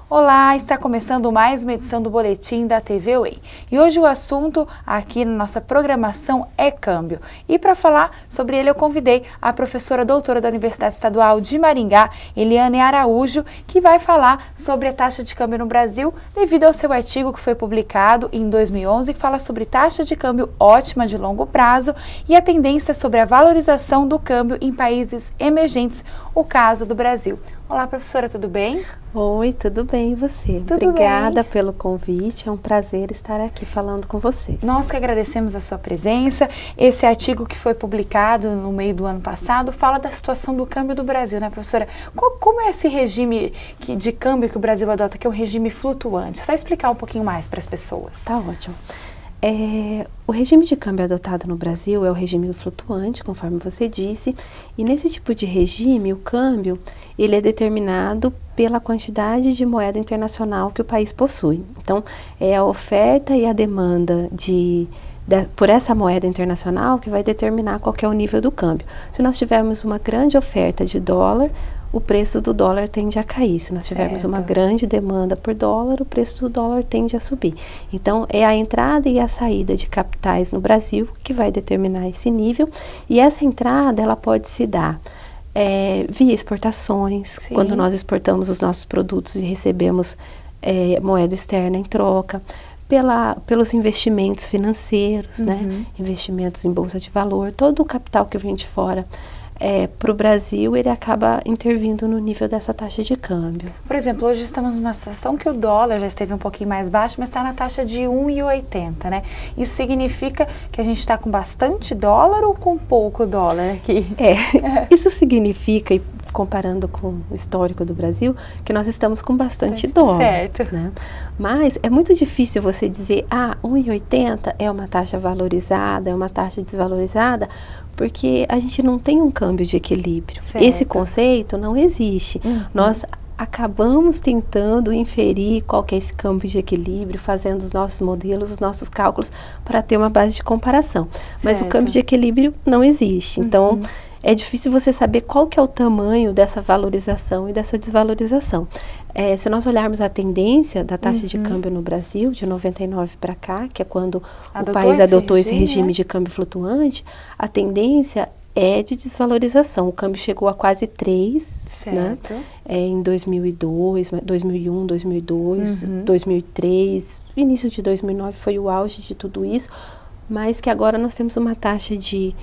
Olá, está começando mais uma edição do Boletim da TV Way. E hoje o assunto aqui na nossa programação é câmbio. E para falar sobre ele eu convidei a professora doutora da Universidade Estadual de Maringá, Eliane Araújo, que vai falar sobre a taxa de câmbio no Brasil devido ao seu artigo que foi publicado em 2011 que fala sobre taxa de câmbio ótima de longo prazo e a tendência sobre a valorização do câmbio em países emergentes, o caso do Brasil. Olá, professora, tudo bem? Oi, tudo bem, e você? Obrigada pelo convite, é um prazer estar aqui falando com vocês. Nós que agradecemos a sua presença. Esse artigo que foi publicado no meio do ano passado fala da situação do câmbio do Brasil, né, professora? Como é esse regime de câmbio que o Brasil adota, que é um regime flutuante? Só explicar um pouquinho mais para as pessoas. Tá ótimo. O regime de câmbio adotado no Brasil é o regime flutuante, conforme você disse, e nesse tipo de regime, o câmbio ele é determinado pela quantidade de moeda internacional que o país possui. Então, é a oferta e a demanda por essa moeda internacional que vai determinar qual que é o nível do câmbio. Se nós tivermos uma grande oferta de dólar, o preço do dólar tende a cair. Se nós tivermos uma grande demanda por dólar, o preço do dólar tende a subir. Então, é a entrada e a saída de capitais no Brasil que vai determinar esse nível. E essa entrada, ela pode se dar via exportações, quando nós exportamos os nossos produtos e recebemos moeda externa em troca. Pelos investimentos financeiros, né? Investimentos em bolsa de valor, todo o capital que vem de fora para o Brasil, ele acaba intervindo no nível dessa taxa de câmbio. Por exemplo, hoje estamos numa situação que o dólar já esteve um pouquinho mais baixo, mas está na taxa de 1,80, né? Isso significa que a gente está com bastante dólar ou com pouco dólar aqui? Isso significa, e comparando com o histórico do Brasil, que nós estamos com bastante dólar. Certo. Né? Mas é muito difícil você dizer, 1,80 é uma taxa valorizada, é uma taxa desvalorizada, porque a gente não tem um câmbio de equilíbrio. Certo. Esse conceito não existe. Nós acabamos tentando inferir qual que é esse câmbio de equilíbrio, fazendo os nossos modelos, os nossos cálculos, para ter uma base de comparação. Mas o câmbio de equilíbrio não existe. Então, é difícil você saber qual que é o tamanho dessa valorização e dessa desvalorização. Se nós olharmos a tendência da taxa de câmbio no Brasil, de 99 para cá, que é quando o país adotou esse regime de câmbio flutuante, a tendência é de desvalorização. O câmbio chegou a quase 3, né? Em 2002, 2001, 2002, 2003, início de 2009 foi o auge de tudo isso, mas que agora nós temos uma taxa de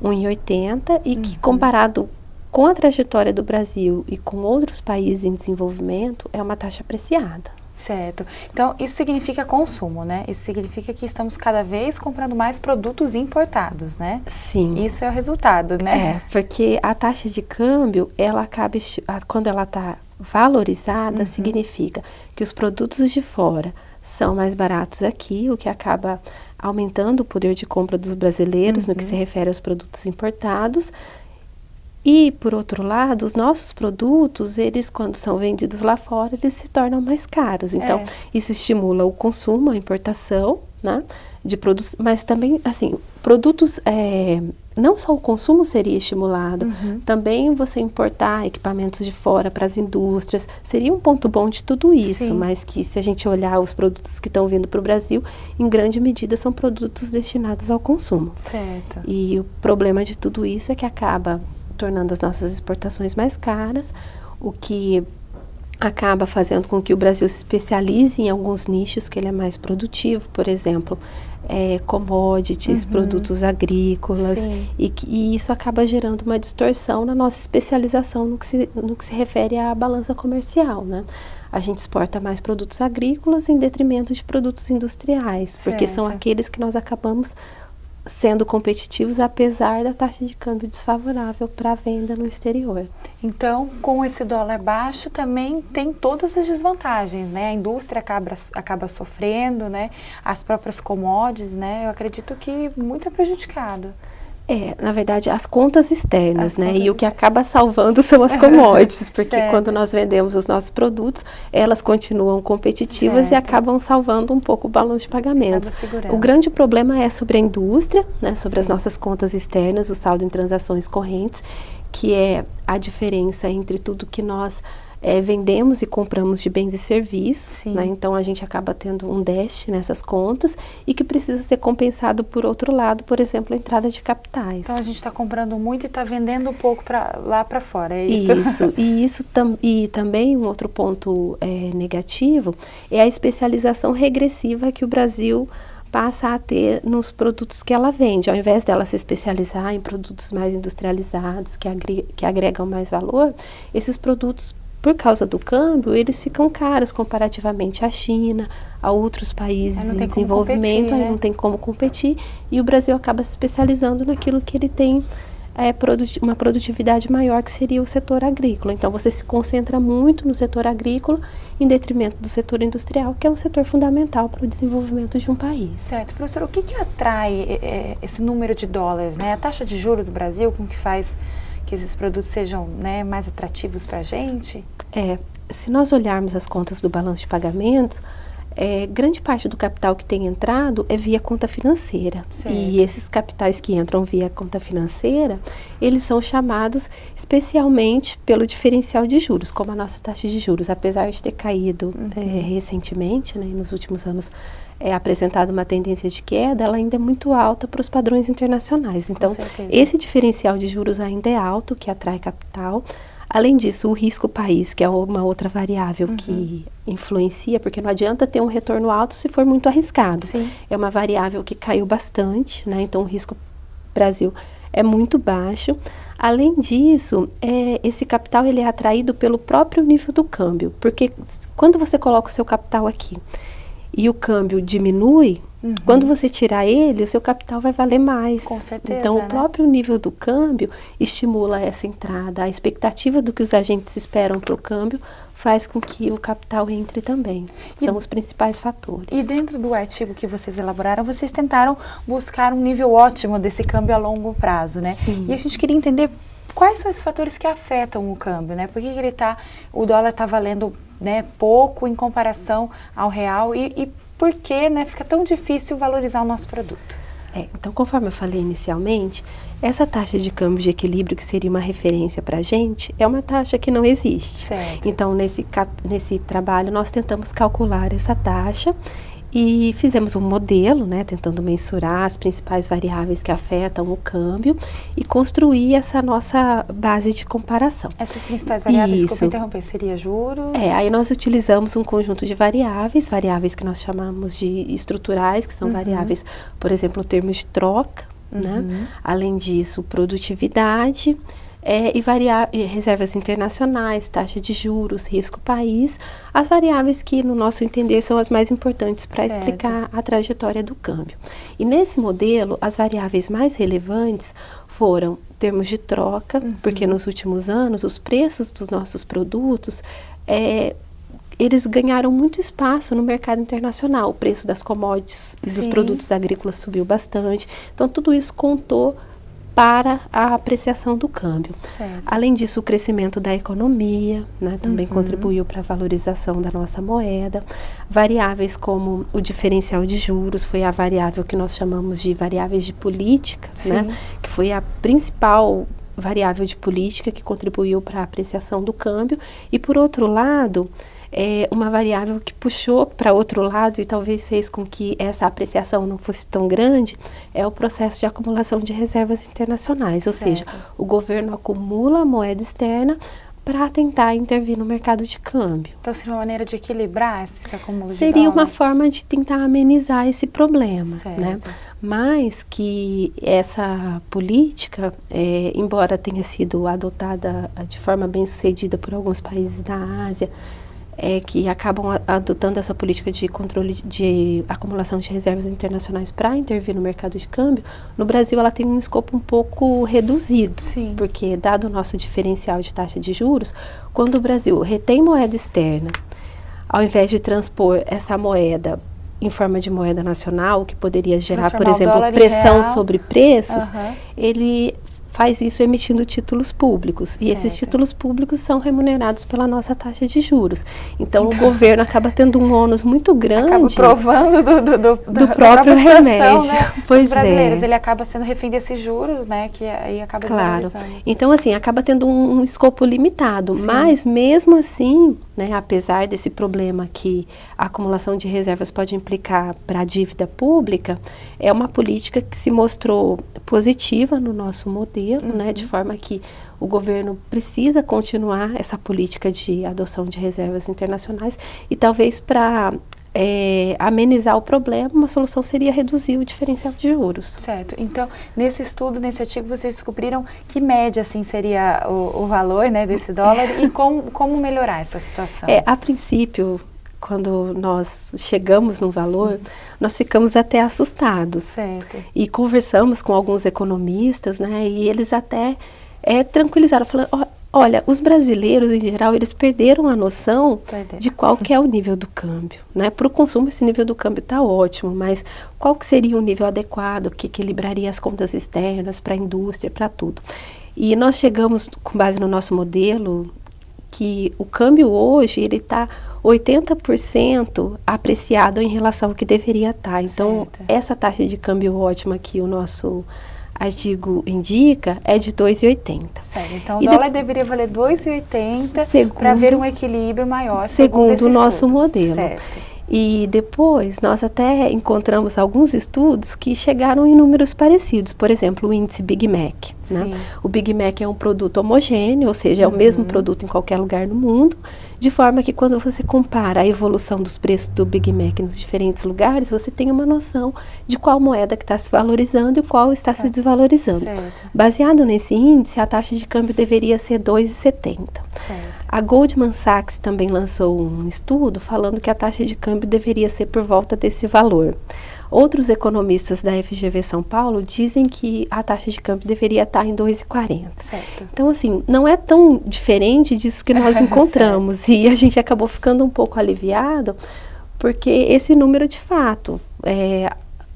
1,80 e que comparado com a trajetória do Brasil e com outros países em desenvolvimento, é uma taxa apreciada. Certo. Então, isso significa consumo, né? Isso significa que estamos cada vez comprando mais produtos importados, né? Sim. Isso é o resultado, né? Porque a taxa de câmbio, ela acaba, quando ela está valorizada, significa que os produtos de fora são mais baratos aqui, o que acaba aumentando o poder de compra dos brasileiros no que se refere aos produtos importados. E, por outro lado, os nossos produtos, eles, quando são vendidos lá fora, eles se tornam mais caros. Então, isso estimula o consumo, a importação, né, de produtos, mas também, assim, produtos, não só o consumo seria estimulado, também você importar equipamentos de fora para as indústrias, seria um ponto bom de tudo isso, mas que se a gente olhar os produtos que estão vindo para o Brasil, em grande medida são produtos destinados ao consumo. Certo. E o problema de tudo isso é que acaba tornando as nossas exportações mais caras, o que acaba fazendo com que o Brasil se especialize em alguns nichos que ele é mais produtivo, por exemplo, commodities, produtos agrícolas, e isso acaba gerando uma distorção na nossa especialização no que se refere à balança comercial, né? A gente exporta mais produtos agrícolas em detrimento de produtos industriais, porque são aqueles que nós acabamos sendo competitivos apesar da taxa de câmbio desfavorável para a venda no exterior. Então, com esse dólar baixo também tem todas as desvantagens, né? A indústria acaba sofrendo, né? As próprias commodities, né? Eu acredito que muito é prejudicado. Na verdade, as contas externas, né? E o que acaba salvando são as commodities, porque quando nós vendemos os nossos produtos, elas continuam competitivas e acabam salvando um pouco o balanço de pagamentos. O grande problema é sobre a indústria, né? Sobre as nossas contas externas, o saldo em transações correntes, que é a diferença entre tudo que nós vendemos e compramos de bens e serviços, né? Então a gente acaba tendo um déficit nessas contas e que precisa ser compensado por outro lado, por exemplo, a entrada de capitais. Então a gente está comprando muito e está vendendo um pouco lá para fora, é isso? Isso. E também um outro ponto negativo é a especialização regressiva que o Brasil passa a ter nos produtos que ela vende. Ao invés dela se especializar em produtos mais industrializados, que agregam mais valor, esses produtos, por causa do câmbio, eles ficam caros comparativamente à China, a outros países em desenvolvimento, aí não tem como competir, e o Brasil acaba se especializando naquilo que ele tem uma produtividade maior, que seria o setor agrícola. Então, você se concentra muito no setor agrícola, em detrimento do setor industrial, que é um setor fundamental para o desenvolvimento de um país. Certo. Professora, o que atrai esse número de dólares, né? A taxa de juros do Brasil, como que faz que esses produtos sejam, né, mais atrativos para a gente? Se nós olharmos as contas do balanço de pagamentos, grande parte do capital que tem entrado é via conta financeira. Certo. E esses capitais que entram via conta financeira, eles são chamados especialmente pelo diferencial de juros, como a nossa taxa de juros, apesar de ter caído recentemente, né, nos últimos anos, apresentado uma tendência de queda, ela ainda é muito alta para os padrões internacionais. Então, esse diferencial de juros ainda é alto, que atrai capital. Além disso, o risco país, que é uma outra variável que influencia, porque não adianta ter um retorno alto se for muito arriscado. Sim. É uma variável que caiu bastante, né? Então o risco Brasil é muito baixo. Além disso, esse capital ele é atraído pelo próprio nível do câmbio, porque quando você coloca o seu capital aqui e o câmbio diminui, quando você tirar ele, o seu capital vai valer mais. Com certeza, então, o próprio nível do câmbio estimula essa entrada. A expectativa do que os agentes esperam para o câmbio faz com que o capital entre também. São os principais fatores. E dentro do artigo que vocês elaboraram, vocês tentaram buscar um nível ótimo desse câmbio a longo prazo, né? Sim. E a gente queria entender quais são os fatores que afetam o câmbio, né? Por que o dólar está valendo, né, pouco em comparação ao real e por que, né, fica tão difícil valorizar o nosso produto? Então, conforme eu falei inicialmente, essa taxa de câmbio de equilíbrio, que seria uma referência para a gente, é uma taxa que não existe. Certo. Então, nesse trabalho, nós tentamos calcular essa taxa e fizemos um modelo, né, tentando mensurar as principais variáveis que afetam o câmbio e construir essa nossa base de comparação. Essas principais variáveis, desculpa interromper, seria juros? Aí nós utilizamos um conjunto de variáveis que nós chamamos de estruturais, que são variáveis, por exemplo, termos de troca, né? Além disso, produtividade, e reservas internacionais, taxa de juros, risco país, as variáveis que, no nosso entender, são as mais importantes para explicar a trajetória do câmbio. E nesse modelo, as variáveis mais relevantes foram termos de troca, porque nos últimos anos os preços dos nossos produtos eles ganharam muito espaço no mercado internacional. O preço das commodities e dos produtos agrícolas subiu bastante. Então, tudo isso contou para a apreciação do câmbio. Certo. Além disso, o crescimento da economia, né, também contribuiu para a valorização da nossa moeda. Variáveis como o diferencial de juros foi a variável que nós chamamos de variáveis de política, né, que foi a principal variável de política que contribuiu para a apreciação do câmbio. E, por outro lado, uma variável que puxou para outro lado e talvez fez com que essa apreciação não fosse tão grande, é o processo de acumulação de reservas internacionais, ou seja, o governo acumula moeda externa para tentar intervir no mercado de câmbio. Então, seria uma maneira de equilibrar esse acúmulo de Seria dólar? uma forma de tentar amenizar esse problema, né? Certo. Mas que essa política, embora tenha sido adotada de forma bem sucedida por alguns países da Ásia, que acabam adotando essa política de controle de acumulação de reservas internacionais para intervir no mercado de câmbio, no Brasil ela tem um escopo um pouco reduzido, porque dado o nosso diferencial de taxa de juros, quando o Brasil retém moeda externa, ao invés de transpor essa moeda em forma de moeda nacional, que poderia gerar, por exemplo, pressão sobre preços, ele faz isso emitindo títulos públicos. E esses títulos públicos são remunerados pela nossa taxa de juros. Então, o governo acaba tendo um ônus muito grande. Acaba provando do próprio remédio. Né? Pois Os brasileiros, ele acaba sendo refém desses juros, né? Que aí acaba desvalorizando. Então, assim, acaba tendo um escopo limitado. Sim. Mas, mesmo assim, né, apesar desse problema que a acumulação de reservas pode implicar para a dívida pública, é uma política que se mostrou positiva no nosso modelo, né, de forma que o governo precisa continuar essa política de adoção de reservas internacionais e talvez para amenizar o problema, uma solução seria reduzir o diferencial de juros. Certo. Então, nesse estudo, nesse artigo, vocês descobriram que média, assim, seria o valor, né, desse dólar e como melhorar essa situação? A princípio, quando nós chegamos no valor, nós ficamos até assustados. Certo. E conversamos com alguns economistas, né, e eles até tranquilizaram, falando, olha, os brasileiros, em geral, eles perderam a noção de qual que é o nível do câmbio, né? Para o consumo, esse nível do câmbio está ótimo, mas qual que seria o nível adequado, que equilibraria as contas externas para a indústria, para tudo. E nós chegamos, com base no nosso modelo, que o câmbio hoje, ele está 80% apreciado em relação ao que deveria estar. Então, essa taxa de câmbio ótima que o nosso artigo indica é de 2,80. Certo. Então, o dólar deveria valer 2,80 para haver um equilíbrio maior. Segundo o nosso modelo. Certo. E depois, nós até encontramos alguns estudos que chegaram em números parecidos. Por exemplo, o índice Big Mac. Né? O Big Mac é um produto homogêneo, ou seja, é o mesmo produto em qualquer lugar do mundo, de forma que quando você compara a evolução dos preços do Big Mac nos diferentes lugares, você tem uma noção de qual moeda que está se valorizando e qual está se desvalorizando. Certo. Baseado nesse índice, a taxa de câmbio deveria ser 2,70. A Goldman Sachs também lançou um estudo falando que a taxa de câmbio deveria ser por volta desse valor. Outros economistas da FGV São Paulo dizem que a taxa de câmbio deveria estar em 2,40. Então, assim, não é tão diferente disso que nós encontramos. E a gente acabou ficando um pouco aliviado, porque esse número, de fato,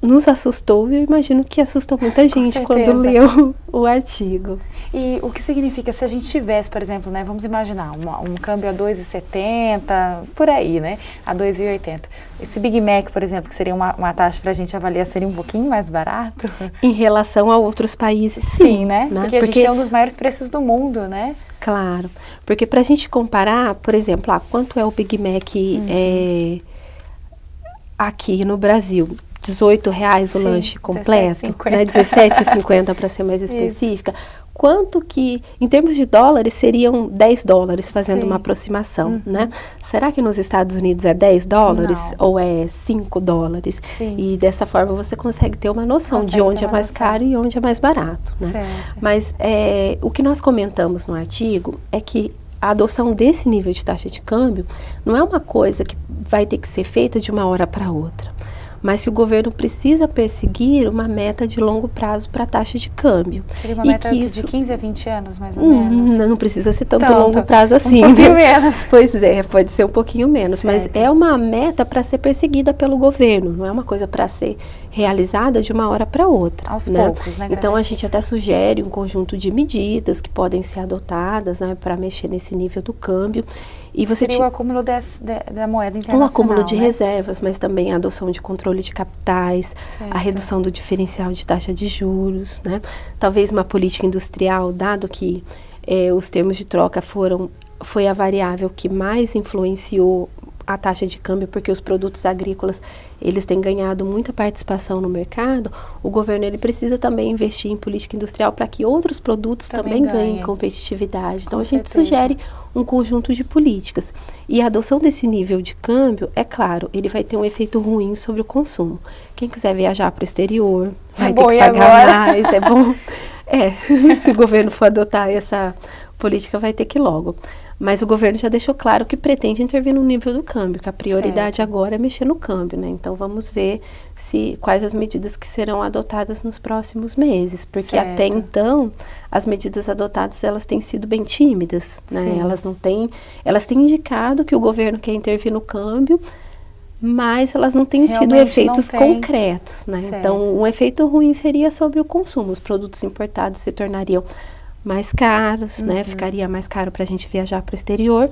nos assustou e eu imagino que assustou muita gente quando leu o artigo. E o que significa se a gente tivesse, por exemplo, né, vamos imaginar um câmbio a 2,70, por aí, né, a 2,80. Esse Big Mac, por exemplo, que seria uma taxa para a gente avaliar, seria um pouquinho mais barato? Em relação a outros países, sim, né? Porque a gente tem um dos maiores preços do mundo, né? Claro, porque para a gente comparar, por exemplo, quanto é o Big Mac aqui no Brasil? R$18 o lanche completo, né? R$17,50 para ser mais específica. Quanto que, em termos de dólares, seriam $10, fazendo uma aproximação, né? Será que nos Estados Unidos é $10 ou é $5? E dessa forma você consegue ter uma noção de onde é mais caro e onde é mais barato, né? Mas o que nós comentamos no artigo é que a adoção desse nível de taxa de câmbio não é uma coisa que vai ter que ser feita de uma hora para outra, mas que o governo precisa perseguir uma meta de longo prazo para a taxa de câmbio. Seria uma meta de 15 a 20 anos, mais ou menos? Não precisa ser tanto longo prazo assim. Um pouquinho menos. Pois é, pode ser um pouquinho menos, mas é uma meta para ser perseguida pelo governo, não é uma coisa para ser realizada de uma hora para outra. Aos poucos, né? Então, a gente até sugere um conjunto de medidas que podem ser adotadas, né, para mexer nesse nível do câmbio. E você seria o acúmulo da moeda internacional, um acúmulo de reservas, mas também a adoção de controle de capitais, a redução do diferencial de taxa de juros, né? Talvez uma política industrial, dado que os termos de troca foi a variável que mais influenciou a taxa de câmbio, porque os produtos agrícolas, eles têm ganhado muita participação no mercado, o governo ele precisa também investir em política industrial para que outros produtos também ganhem competitividade. Então, a gente sugere um conjunto de políticas. E a adoção desse nível de câmbio, é claro, ele vai ter um efeito ruim sobre o consumo. Quem quiser viajar para o exterior, vai ter que pagar mais, é bom. Se o governo for adotar essa política, vai ter que ir logo. Mas o governo já deixou claro que pretende intervir no nível do câmbio, que a prioridade agora é mexer no câmbio, né? Então, vamos ver quais as medidas que serão adotadas nos próximos meses, porque até então, as medidas adotadas, elas têm sido bem tímidas, né? Elas têm indicado que o governo quer intervir no câmbio, mas elas não têm tido Realmente efeitos não tem. concretos, né? Certo. Então, um efeito ruim seria sobre o consumo. Os produtos importados se tornariam mais caros, né? Ficaria mais caro para a gente viajar para o exterior.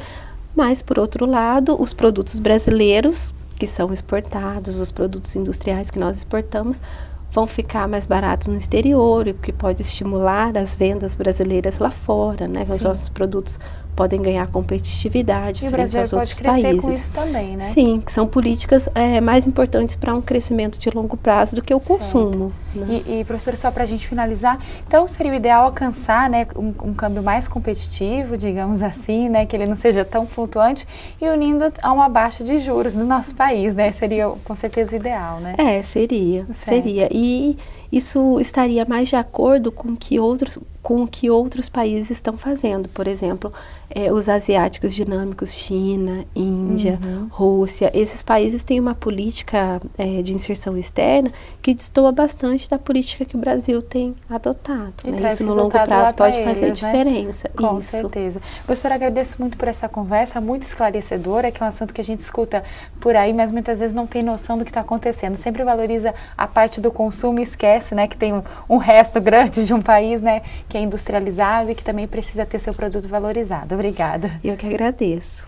Mas, por outro lado, os produtos brasileiros que são exportados, os produtos industriais que nós exportamos, vão ficar mais baratos no exterior, o que pode estimular as vendas brasileiras lá fora, né? Os nossos produtos podem ganhar competitividade E o frente Brasil aos outros pode crescer países. com isso também, né? Sim, que são políticas mais importantes para um crescimento de longo prazo do que o consumo. Né? E professora, só para a gente finalizar, então seria o ideal alcançar, né, um câmbio mais competitivo, digamos assim, né, que ele não seja tão flutuante e unindo a uma baixa de juros no nosso país, né? Seria com certeza o ideal, né? Seria. Certo. E isso estaria mais de acordo com o que outros países estão fazendo. Por exemplo, os asiáticos dinâmicos, China, Índia, Rússia, esses países têm uma política de inserção externa que destoa bastante da política que o Brasil tem adotado. E Né? traz Isso no longo resultado lá prazo pra pode fazer eles, né? diferença. Com Isso. certeza. Professora, agradeço muito por essa conversa, muito esclarecedora, que é um assunto que a gente escuta por aí, mas muitas vezes não tem noção do que está acontecendo. Sempre valoriza a parte do consumo e esquece, né, que tem um resto grande de um país, né, que é industrializado e que também precisa ter seu produto valorizado. Obrigada. Eu que agradeço.